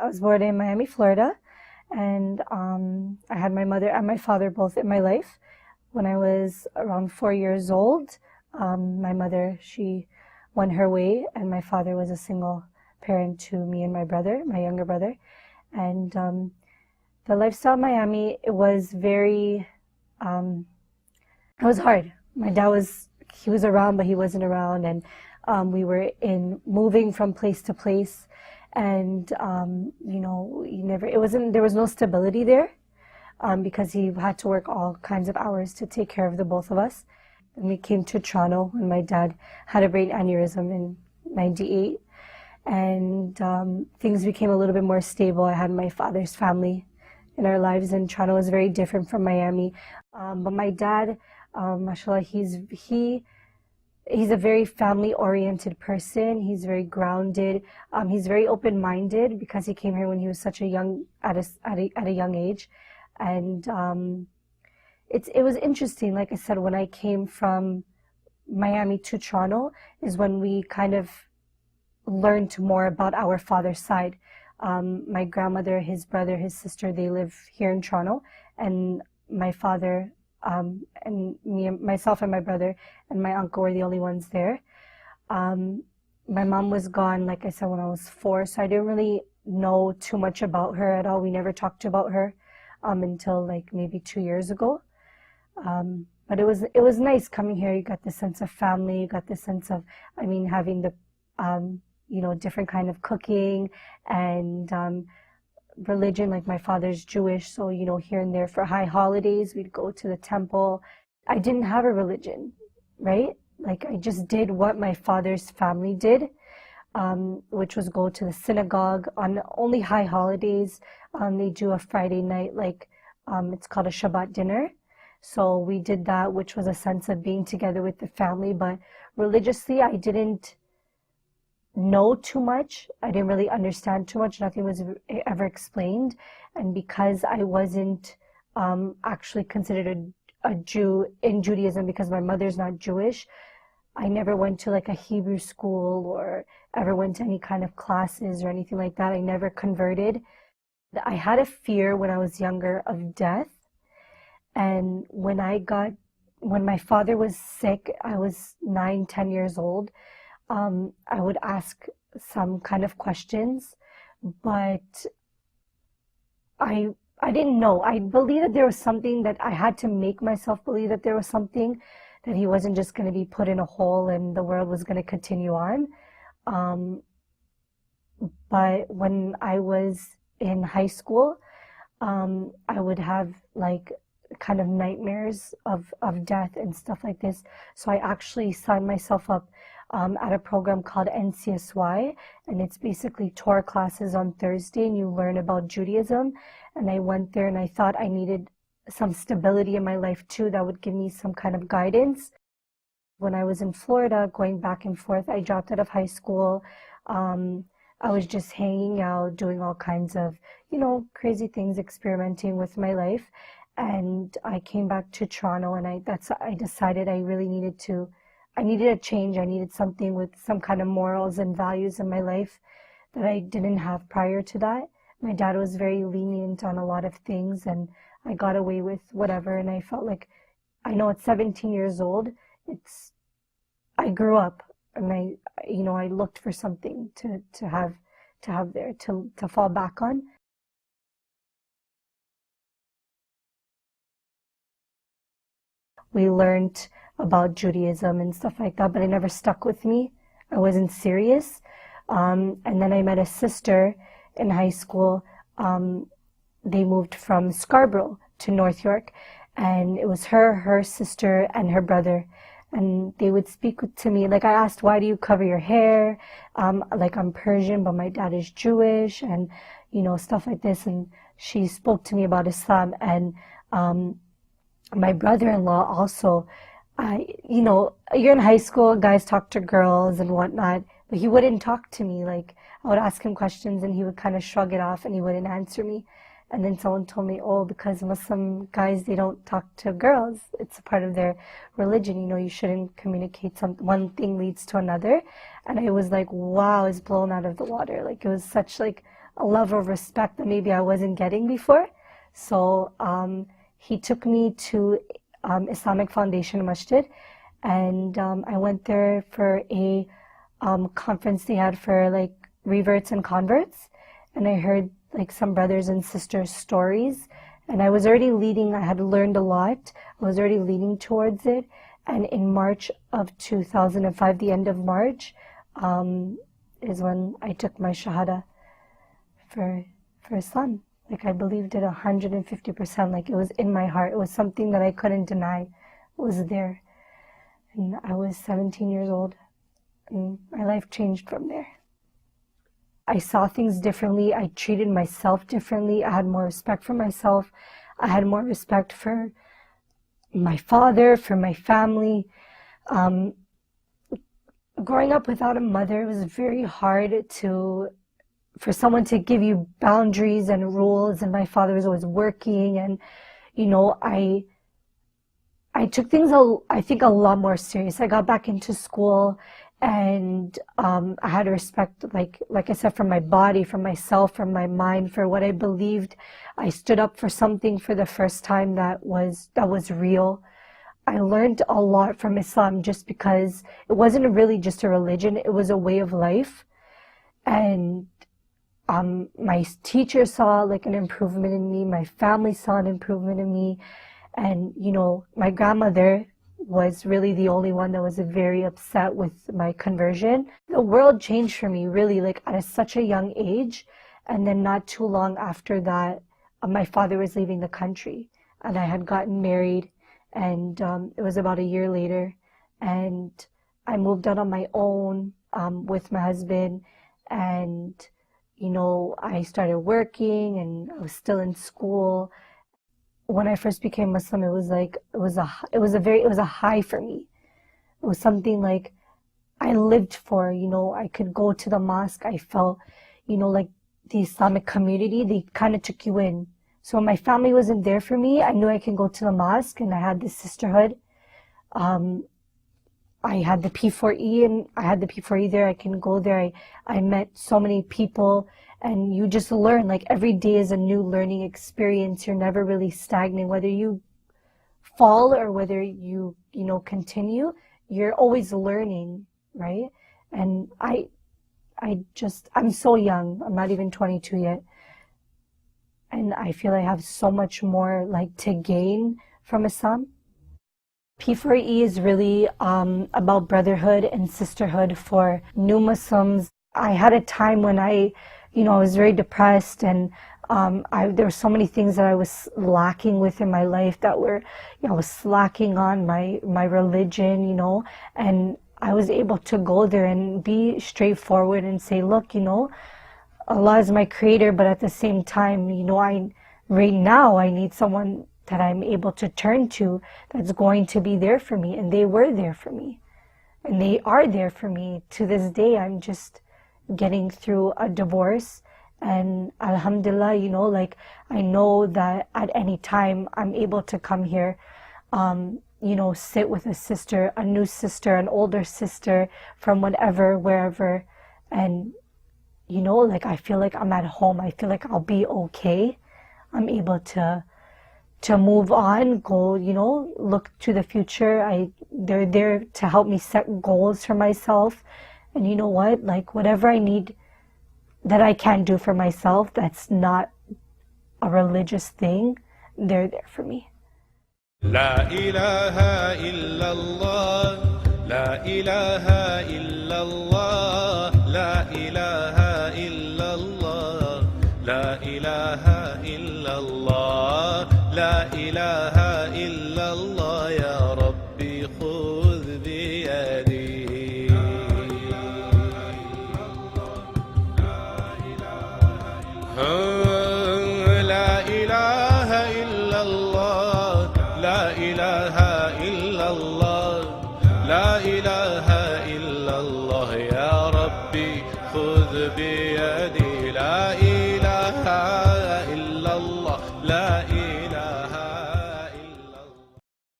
I was born in Miami, Florida, and I had my mother and my father both in my life. When I was around 4 years old, my mother, she went her way, and my father was a single parent to me and my brother, my younger brother. And the lifestyle in Miami, it was very, um, it was hard. My dad was, he was around, but he wasn't around, and we were in moving from place to place, and you never, it wasn't, there was no stability there, because he had to work all kinds of hours to take care of the both of us. And we came to Toronto, and my dad had a brain aneurysm in '98, and things became a little bit more stable. I had my father's family in our lives, and Toronto was very different from Miami. But my dad, mashallah, he's a very family-oriented person. He's very grounded. He's very open-minded because he came here when he was such a young, at a young age. And it was interesting. Like I said, when I came from Miami to Toronto is when we kind of learned more about our father's side. My grandmother, his brother, his sister, they live here in Toronto, and my father, and myself and my brother and my uncle were the only ones there. My mom was gone, like I said, when I was 4, so I didn't really know too much about her at all. We never talked about her until like maybe 2 years ago. But it was nice coming here. You got the sense of family. You got the sense of, I mean, having the different kind of cooking and religion. Like my father's Jewish, so here and there for high holidays we'd go to the temple. I didn't have a religion, right? Like I just did what my father's family did, which was go to the synagogue on only high holidays. They do a Friday night, like it's called a Shabbat dinner. So we did that, which was a sense of being together with the family. But religiously, I didn't know too much. I didn't really understand too much. Nothing was ever explained. And because I wasn't actually considered a Jew in Judaism, because my mother's not Jewish, I never went to like a Hebrew school or ever went to any kind of classes or anything like that. I never converted. I had a fear when I was younger of death. And when my father was sick, I was 9, 10 years old. I would ask some kind of questions, but I didn't know. I believed that there was something, that I had to make myself believe that there was something, that he wasn't just going to be put in a hole and the world was going to continue on. But when I was in high school, I would have like kind of nightmares of death and stuff like this. So I actually signed myself up at a program called NCSY, and it's basically Torah classes on Thursday, and you learn about Judaism. And I went there, and I thought I needed some stability in my life too, that would give me some kind of guidance. When I was in Florida, going back and forth, I dropped out of high school. I was just hanging out, doing all kinds of, crazy things, experimenting with my life. And I came back to Toronto, and I decided I really I needed a change. I needed something with some kind of morals and values in my life that I didn't have prior to that. My dad was very lenient on a lot of things, and I got away with whatever. And I felt like, I know at 17 years old, I grew up, and I looked for something to have there to fall back on. We learned about Judaism and stuff like that, but it never stuck with me. I wasn't serious. And then I met a sister in high school. They moved from Scarborough to North York, and it was her sister, and her brother. And they would speak to me. Like I asked, why do you cover your hair? Like I'm Persian, but my dad is Jewish, and stuff like this. And she spoke to me about Islam, and my brother-in-law also, you're in high school, guys talk to girls and whatnot, but he wouldn't talk to me. Like I would ask him questions and he would kind of shrug it off and he wouldn't answer me. And then someone told me, oh, because Muslim guys, they don't talk to girls. It's a part of their religion. You shouldn't communicate. One thing leads to another. And I was like, wow, it's blown out of the water. Like it was such like a level of respect that maybe I wasn't getting before. So he took me to Islamic Foundation Masjid, and I went there for a conference they had for like reverts and converts, and I heard like some brothers and sisters' stories, and I was already leading. I had learned a lot. I was already leaning towards it, and in March of 2005, the end of March, is when I took my shahada for Islam. Like I believed it 150%. Like it was in my heart. It was something that I couldn't deny. It was there, and I was 17 years old, and my life changed from there. I saw things differently. I treated myself differently. I had more respect for myself. I had more respect for my father, for my family. Growing up without a mother, it was very hard for someone to give you boundaries and rules, and my father was always working, and I took things I think a lot more serious. I got back into school, and I had respect, like I said, for my body, for myself, for my mind, for what I believed. I stood up for something for the first time that was real. I learned a lot from Islam just because it wasn't really just a religion, it was a way of life. And my teacher saw like an improvement in me, my family saw an improvement in me, and my grandmother was really the only one that was very upset with my conversion. The world changed for me really like at such a young age, and then not too long after that, my father was leaving the country, and I had gotten married, and it was about a year later, and I moved out on my own with my husband, and I started working, and I was still in school. When I first became Muslim, it was a high for me. It was something like I lived for. I could go to the mosque. I felt, like the Islamic community, they kind of took you in. So when my family wasn't there for me, I knew I could go to the mosque, and I had this sisterhood. I had the P4E, and I had the P4E there. I can go there. I met so many people, and you just learn. Like every day is a new learning experience. You're never really stagnant. Whether you fall or whether you continue, you're always learning, right? And I'm so young. I'm not even 22 yet. And I feel I have so much more like to gain from Islam. P4E is really about brotherhood and sisterhood for new Muslims. I had a time when I was very depressed, and there were so many things that I was lacking with in my life that were, I was slacking on my religion, and I was able to go there and be straightforward and say, look, Allah is my creator, but at the same time, right now I need someone that I'm able to turn to that's going to be there for me. And they were there for me. And they are there for me. To this day, I'm just getting through a divorce. And alhamdulillah, I know that at any time I'm able to come here, sit with a sister, a new sister, an older sister from whatever, wherever. And, I feel like I'm at home. I feel like I'll be okay. I'm able to move on, go, look to the future. They're there to help me set goals for myself. And you know what? Like whatever I need that I can do for myself, that's not a religious thing, they're there for me. La ilaha illallah, la ilaha illallah, la ilaha illallah, la ilaha illallah. لا إله إلا الله يا ربي خذ بيدي لا إله إلا الله لا إله إلا الله لا إله